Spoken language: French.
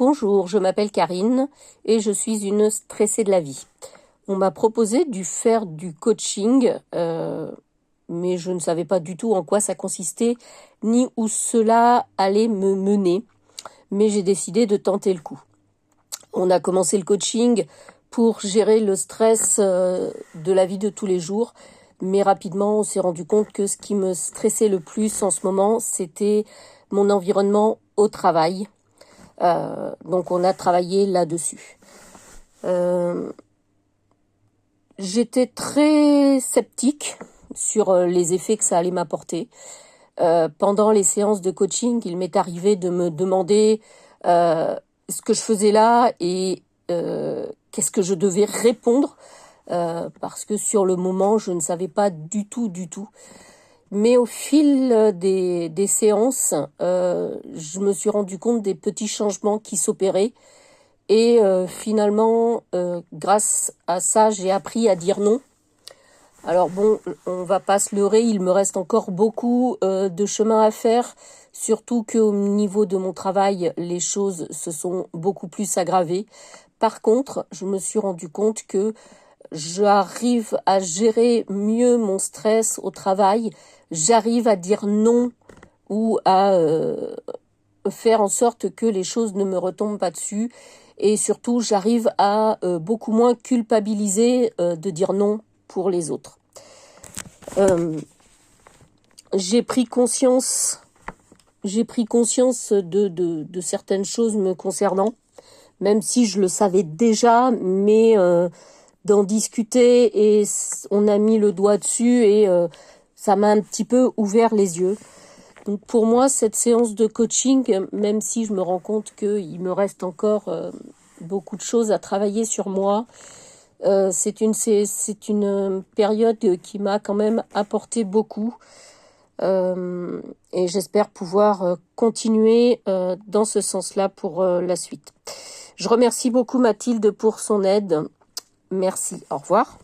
Bonjour, je m'appelle Karine et je suis une stressée de la vie. On m'a proposé de faire du coaching, mais je ne savais pas du tout en quoi ça consistait, ni où cela allait me mener, mais j'ai décidé de tenter le coup. On a commencé le coaching pour gérer le stress de la vie de tous les jours, mais rapidement on s'est rendu compte que ce qui me stressait le plus en ce moment, c'était mon environnement au travail. Donc on a travaillé là-dessus. J'étais très sceptique sur les effets que ça allait m'apporter. Pendant les séances de coaching, il m'est arrivé de me demander ce que je faisais là et qu'est-ce que je devais répondre, parce que sur le moment, je ne savais pas du tout. Mais au fil des séances, je me suis rendu compte des petits changements qui s'opéraient. Et finalement, grâce à ça, j'ai appris à dire non. Alors bon, on va pas se leurrer, il me reste encore beaucoup de chemin à faire, surtout qu'au niveau de mon travail, les choses se sont beaucoup plus aggravées. Par contre, je me suis rendu compte que j'arrive à gérer mieux mon stress au travail, j'arrive à dire non ou à faire en sorte que les choses ne me retombent pas dessus. Et surtout, j'arrive à beaucoup moins culpabiliser de dire non pour les autres. J'ai pris conscience de certaines choses me concernant, même si je le savais déjà, mais d'en discuter et on a mis le doigt dessus et ça m'a un petit peu ouvert les yeux. Donc pour moi, cette séance de coaching, même si je me rends compte qu'il me reste encore beaucoup de choses à travailler sur moi, c'est une période qui m'a quand même apporté beaucoup. Et j'espère pouvoir continuer dans ce sens-là pour la suite. Je remercie beaucoup Mathilde pour son aide. Merci. Au revoir.